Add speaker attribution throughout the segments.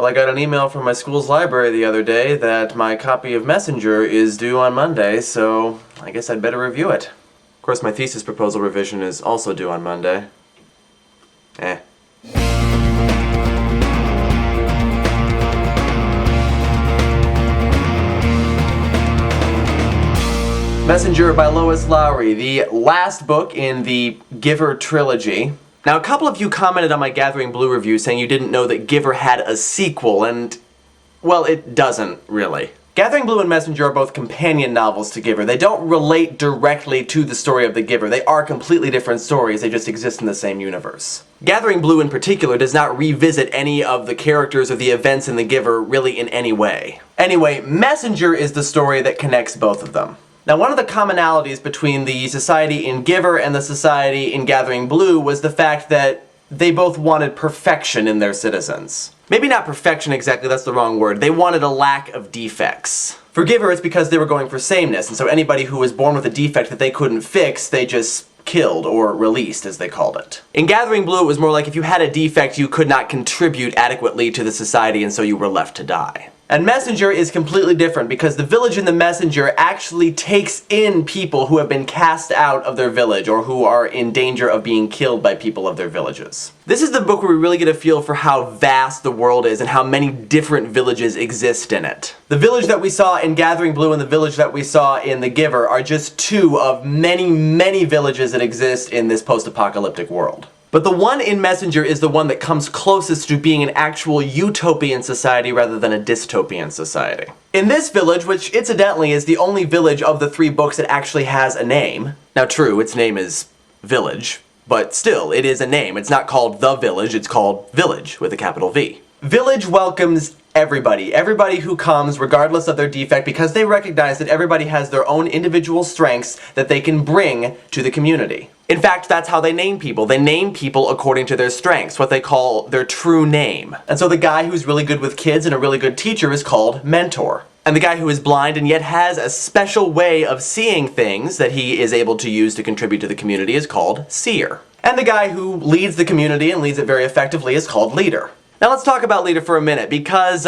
Speaker 1: Well, I got an email from my school's library the other day that my copy of Messenger is due on Monday, so I guess I'd better review it. Of course, my thesis proposal revision is also due on Monday. Messenger by Lois Lowry, the last book in the Giver trilogy. Now, a couple of you commented on my Gathering Blue review saying you didn't know that Giver had a sequel, and, well, it doesn't, really. Gathering Blue and Messenger are both companion novels to Giver. They don't relate directly to the story of the Giver. They are completely different stories, they just exist in the same universe. Gathering Blue in particular does not revisit any of the characters or the events in the Giver really in any way. Anyway, Messenger is the story that connects both of them. Now, one of the commonalities between the society in Giver and the society in Gathering Blue was the fact that they both wanted perfection in their citizens. Maybe not perfection exactly, that's the wrong word. They wanted a lack of defects. For Giver, it's because they were going for sameness, and so anybody who was born with a defect that they couldn't fix, they just killed, or released, as they called it. In Gathering Blue, it was more like if you had a defect, you could not contribute adequately to the society, and so you were left to die. And Messenger is completely different because the village in the Messenger actually takes in people who have been cast out of their village or who are in danger of being killed by people of their villages. This is the book where we really get a feel for how vast the world is and how many different villages exist in it. The village that we saw in Gathering Blue and the village that we saw in The Giver are just two of many, many villages that exist in this post-apocalyptic world. But the one in Messenger is the one that comes closest to being an actual utopian society rather than a dystopian society. In this village, which incidentally is the only village of the three books that actually has a name. Now true, its name is Village, but still, it is a name. It's not called The Village, it's called Village with a capital V. Village welcomes everybody who comes regardless of their defect because they recognize that everybody has their own individual strengths that they can bring to the community. In fact, that's how they name people. They name people according to their strengths, what they call their true name. And so the guy who's really good with kids and a really good teacher is called Mentor. And the guy who is blind and yet has a special way of seeing things that he is able to use to contribute to the community is called Seer. And the guy who leads the community and leads it very effectively is called Leader. Now let's talk about Leader for a minute, because,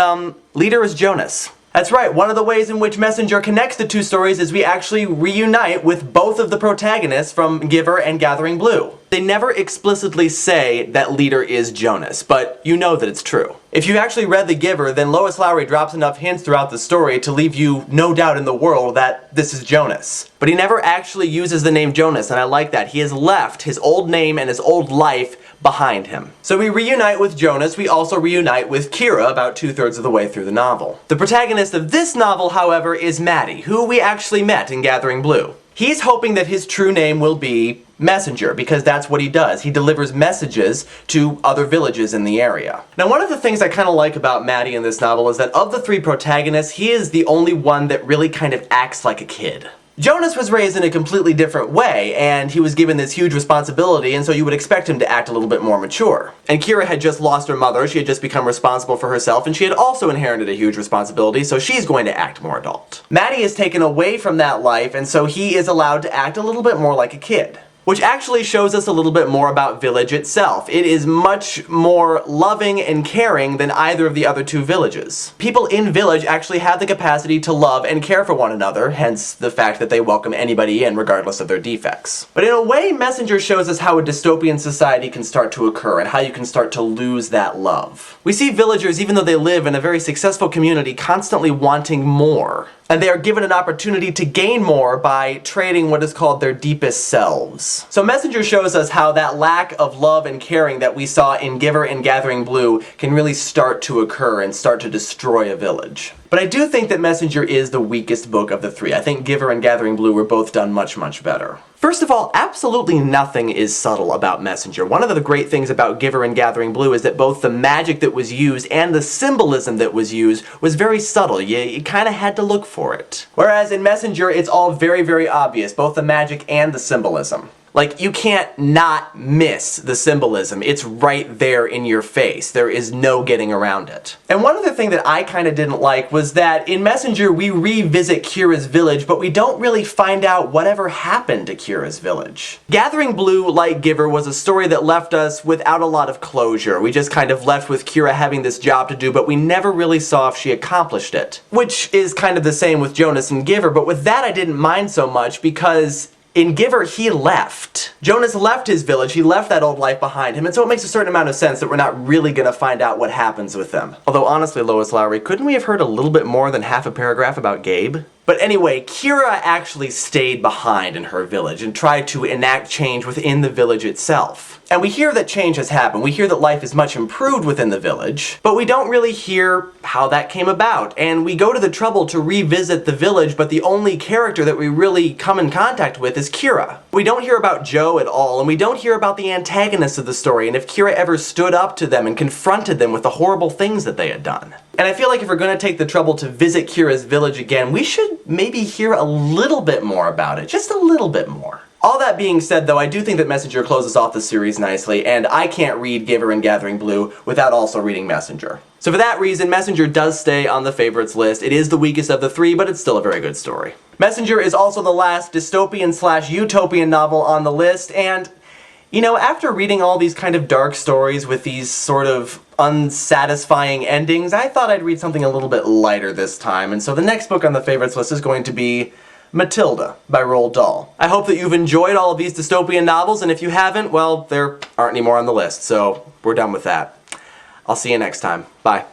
Speaker 1: Leader is Jonas. That's right, one of the ways in which Messenger connects the two stories is we actually reunite with both of the protagonists from Giver and Gathering Blue. They never explicitly say that Leader is Jonas, but you know that it's true. If you actually read The Giver, then Lois Lowry drops enough hints throughout the story to leave you no doubt in the world that this is Jonas. But he never actually uses the name Jonas, and I like that. He has left his old name and his old life behind him. So we reunite with Jonas, we also reunite with Kira about 2/3 of the way through the novel. The protagonist of this novel, however, is Maddie, who we actually met in Gathering Blue. He's hoping that his true name will be Messenger, because that's what he does. He delivers messages to other villages in the area. Now, one of the things I kind of like about Maddie in this novel is that of the three protagonists, he is the only one that really kind of acts like a kid. Jonas was raised in a completely different way, and he was given this huge responsibility, and so you would expect him to act a little bit more mature. And Kira had just lost her mother, she had just become responsible for herself, and she had also inherited a huge responsibility, so she's going to act more adult. Maddie is taken away from that life, and so he is allowed to act a little bit more like a kid. Which actually shows us a little bit more about Village itself. It is much more loving and caring than either of the other two villages. People in Village actually have the capacity to love and care for one another, hence the fact that they welcome anybody in regardless of their defects. But in a way, Messenger shows us how a dystopian society can start to occur and how you can start to lose that love. We see villagers, even though they live in a very successful community, constantly wanting more. And they are given an opportunity to gain more by trading what is called their deepest selves. So Messenger shows us how that lack of love and caring that we saw in Giver and Gathering Blue can really start to occur and start to destroy a village. But I do think that Messenger is the weakest book of the three. I think Giver and Gathering Blue were both done much, much better. First of all, absolutely nothing is subtle about Messenger. One of the great things about Giver and Gathering Blue is that both the magic that was used and the symbolism that was used was very subtle. You kind of had to look for it. Whereas in Messenger, it's all very, very obvious, both the magic and the symbolism. Like, you can't not miss the symbolism. It's right there in your face. There is no getting around it. And one other thing that I kind of didn't like was that in Messenger we revisit Kira's village, but we don't really find out whatever happened to Kira's village. Gathering Blue, like Giver, was a story that left us without a lot of closure. We just kind of left with Kira having this job to do, but we never really saw if she accomplished it. Which is kind of the same with Jonas and Giver, but with that I didn't mind so much because in Giver, he left. Jonas left his village, he left that old life behind him, and so it makes a certain amount of sense that we're not really gonna find out what happens with them. Although honestly, Lois Lowry, couldn't we have heard a little bit more than half a paragraph about Gabe? But anyway, Kira actually stayed behind in her village and tried to enact change within the village itself. And we hear that change has happened. We hear that life is much improved within the village, but we don't really hear how that came about. And we go to the trouble to revisit the village, but the only character that we really come in contact with is Kira. We don't hear about Joe at all, and we don't hear about the antagonists of the story, and if Kira ever stood up to them and confronted them with the horrible things that they had done. And I feel like if we're going to take the trouble to visit Kira's village again, we should maybe hear a little bit more about it. Just a little bit more. All that being said, though, I do think that Messenger closes off the series nicely, and I can't read Giver and Gathering Blue without also reading Messenger. So for that reason, Messenger does stay on the favorites list. It is the weakest of the three, but it's still a very good story. Messenger is also the last dystopian/utopian novel on the list, and you know, after reading all these kind of dark stories with these sort of unsatisfying endings, I thought I'd read something a little bit lighter this time, and so the next book on the favorites list is going to be Matilda by Roald Dahl. I hope that you've enjoyed all of these dystopian novels, and if you haven't, well, there aren't any more on the list, so we're done with that. I'll see you next time. Bye.